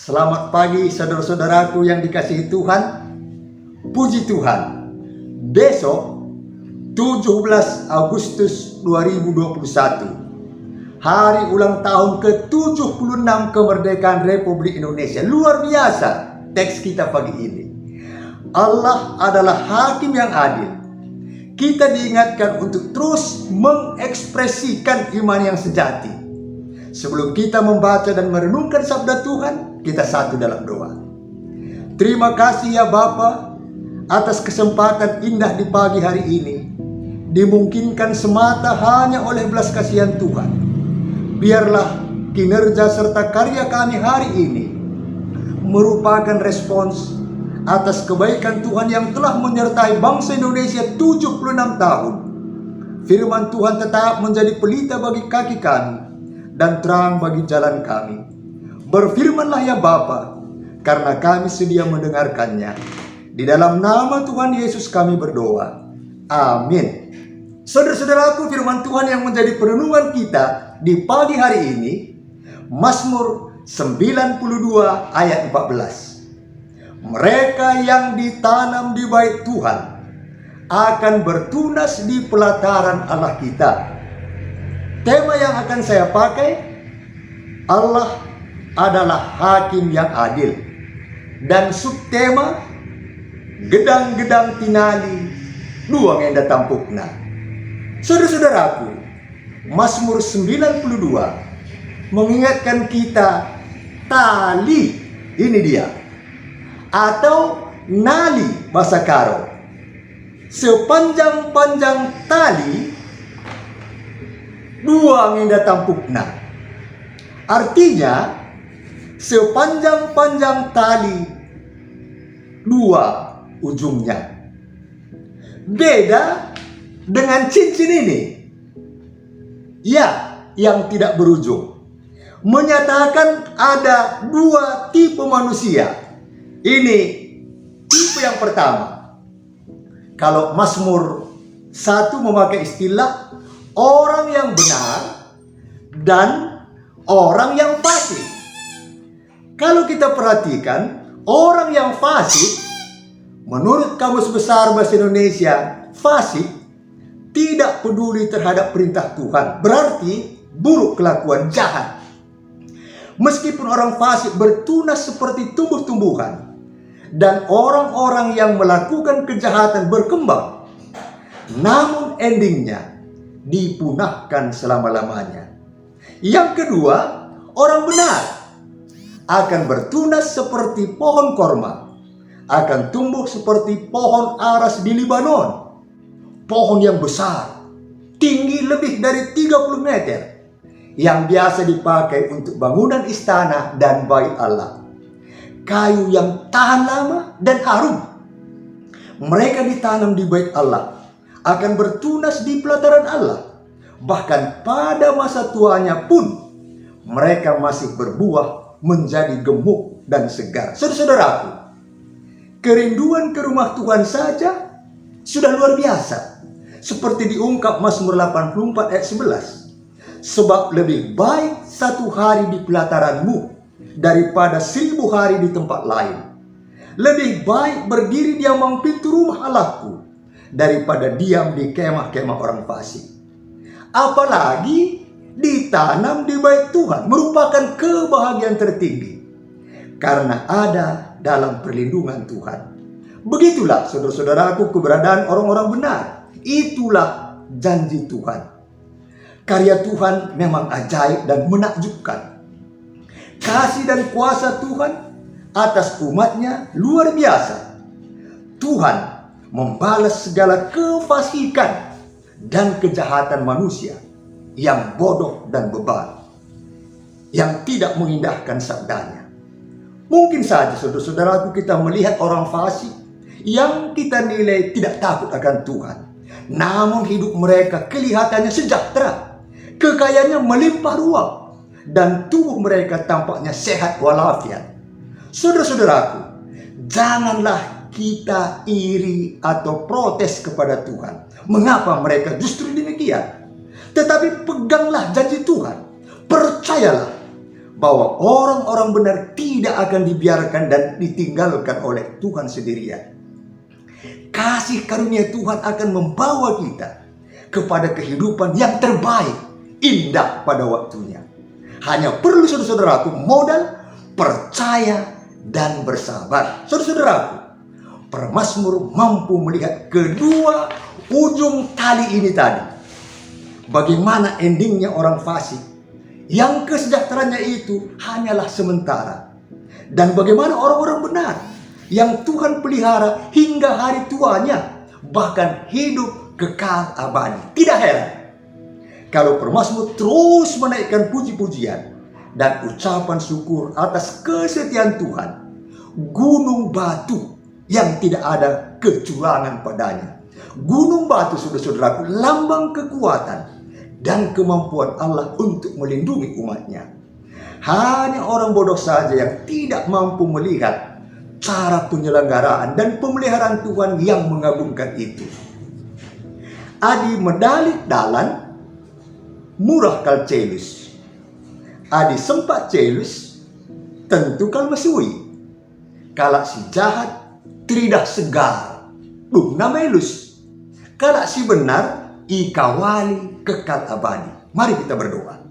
Selamat pagi saudara-saudaraku yang dikasihi Tuhan. Puji Tuhan, besok 17 Agustus 2021, hari ulang tahun ke-76 kemerdekaan Republik Indonesia. Luar biasa teks kita pagi ini. Allah adalah hakim yang adil. Kita diingatkan untuk terus mengekspresikan iman yang sejati. Sebelum kita membaca dan merenungkan sabda Tuhan, kita satu dalam doa. Terima kasih ya Bapa atas kesempatan indah di pagi hari ini. Dimungkinkan semata hanya oleh belas kasihan Tuhan. Biarlah kinerja serta karya kami hari ini merupakan respons atas kebaikan Tuhan yang telah menyertai bangsa Indonesia 76 tahun. Firman Tuhan tetap menjadi pelita bagi kaki kami dan terang bagi jalan kami. Berfirmanlah ya Bapa, karena kami sedia mendengarkannya. Di dalam nama Tuhan Yesus kami berdoa. Amin. Saudara-saudaraku, firman Tuhan yang menjadi perenungan kita di pagi hari ini, Mazmur 92 ayat 14. Mereka yang ditanam di bait Tuhan akan bertunas di pelataran Allah kita. Tema yang akan saya pakai, Allah adalah hakim yang adil. Dan subtema, gedang-gedang tinali, luang yang datampukna. Saudara-saudaraku, Mazmur 92 mengingatkan kita tali, ini dia, atau nali bahasa Karo. Sepanjang-panjang tali, luang yang datampukna. Artinya, sepanjang-panjang tali, dua ujungnya. Beda dengan cincin ini, ya, yang tidak berujung. Menyatakan ada dua tipe manusia. Ini tipe yang pertama. Kalau Mazmur 1 memakai istilah orang yang benar dan orang yang fasik. Kalau kita perhatikan, orang yang fasik, menurut Kamus Besar Bahasa Indonesia, fasik tidak peduli terhadap perintah Tuhan. Berarti buruk kelakuan, jahat. Meskipun orang fasik bertunas seperti tumbuh-tumbuhan dan orang-orang yang melakukan kejahatan berkembang, namun endingnya dipunahkan selama-lamanya. Yang kedua, orang benar akan bertunas seperti pohon korma, akan tumbuh seperti pohon aras di Libanon. Pohon yang besar, tinggi lebih dari 30 meter, yang biasa dipakai untuk bangunan istana dan bait Allah. Kayu yang tahan lama dan harum. Mereka ditanam di bait Allah, akan bertunas di pelataran Allah. Bahkan pada masa tuanya pun mereka masih berbuah menjadi gemuk dan segar. Saudara-saudaraku, kerinduan ke rumah Tuhan saja sudah luar biasa. Seperti diungkap Mazmur 84 ayat 11. Sebab lebih baik 1 hari di pelataranmu daripada 1000 hari di tempat lain. Lebih baik berdiri di ambang pintu rumah Allahku daripada diam di kemah-kemah orang fasik. Apalagi ditanam di bait Tuhan merupakan kebahagiaan tertinggi, karena ada dalam perlindungan Tuhan. Begitulah saudara-saudaraku keberadaan orang-orang benar. Itulah janji Tuhan. Karya Tuhan memang ajaib dan menakjubkan. Kasih dan kuasa Tuhan atas umatnya luar biasa. Tuhan membalas segala kefasikan dan kejahatan manusia yang bodoh dan bebal, yang tidak mengindahkan sabdanya. Mungkin saja saudara-saudaraku kita melihat orang fasik yang kita nilai tidak takut akan Tuhan, namun hidup mereka kelihatannya sejahtera, kekayaannya melimpah ruah, dan tubuh mereka tampaknya sehat walafiat. Saudara-saudaraku, janganlah kita iri atau protes kepada Tuhan. Mengapa mereka justru demikian? Tetapi peganglah janji Tuhan. Percayalah bahwa orang-orang benar tidak akan dibiarkan dan ditinggalkan oleh Tuhan sendirian. Kasih karunia Tuhan akan membawa kita kepada kehidupan yang terbaik, indah pada waktunya. Hanya perlu saudara-saudaraku modal, percaya, dan bersabar. Saudara-saudaraku, pemazmur mampu melihat kedua ujung tali ini tadi. Bagaimana endingnya orang fasik yang kesejahteraannya itu hanyalah sementara. Dan bagaimana orang-orang benar yang Tuhan pelihara hingga hari tuanya, bahkan hidup kekal abadi. Tidak heran kalau pemazmur terus menaikkan puji-pujian dan ucapan syukur atas kesetiaan Tuhan. Gunung batu yang tidak ada kecurangan padanya. Gunung batu, saudara-saudaraku, lambang kekuatan dan kemampuan Allah untuk melindungi umatnya. Hanya orang bodoh saja yang tidak mampu melihat cara penyelenggaraan dan pemeliharaan Tuhan yang mengagumkan itu. Adi medalik dalan murah kal celus. Adi sempat celus tentu kal mesui. Kalak si jahat tridah segar dung namelus. Kalak si benar ikawali kekal abadi. Mari kita berdoa.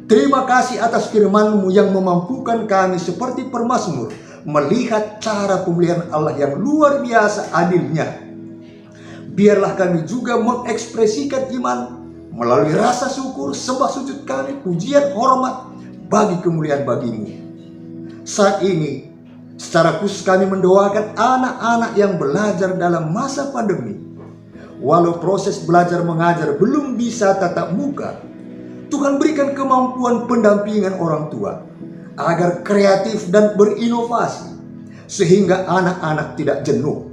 Terima kasih atas firman-Mu yang memampukan kami seperti pemazmur melihat cara pemeliharaan Allah yang luar biasa adilnya. Biarlah kami juga mengekspresikan iman melalui rasa syukur, sembah sujud kami, pujian, hormat bagi kemuliaan bagi-Mu. Saat ini, secara khusus kami mendoakan anak-anak yang belajar dalam masa pandemi. Walau proses belajar mengajar belum bisa tatap muka, Tuhan berikan kemampuan pendampingan orang tua agar kreatif dan berinovasi sehingga anak-anak tidak jenuh.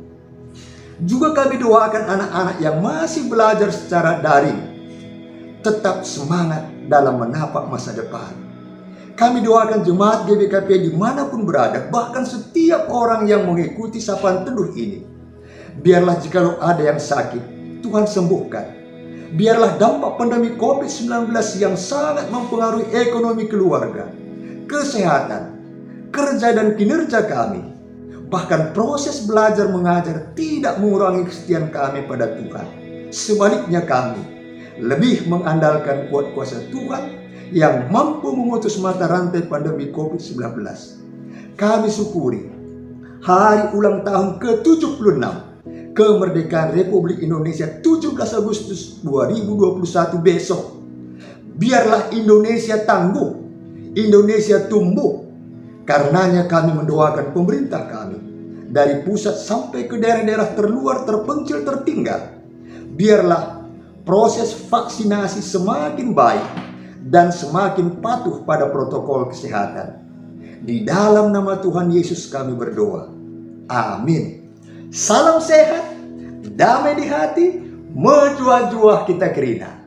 Juga kami doakan anak-anak yang masih belajar secara daring tetap semangat dalam menapak masa depan. Kami doakan jemaat GBKP dimanapun berada, bahkan setiap orang yang mengikuti sapaan teduh ini. Biarlah jikalau ada yang sakit, Tuhan sembuhkan. Biarlah dampak pandemi COVID-19 yang sangat mempengaruhi ekonomi keluarga, kesehatan, kerja dan kinerja kami, bahkan proses belajar mengajar tidak mengurangi kesetiaan kami pada Tuhan. Sebaliknya kami lebih mengandalkan kuat kuasa Tuhan yang mampu memutus mata rantai pandemi COVID-19. Kami syukuri hari ulang tahun ke-76 kemerdekaan Republik Indonesia 17 Agustus 2021 besok. Biarlah Indonesia tangguh, Indonesia tumbuh. Karenanya kami mendoakan pemerintah kami dari pusat sampai ke daerah-daerah terluar, terpencil, tertinggal. Biarlah proses vaksinasi semakin baik dan semakin patuh pada protokol kesehatan. Di dalam nama Tuhan Yesus kami berdoa. Amin. Salam sehat, damai di hati, menjuah-juah kita kerina.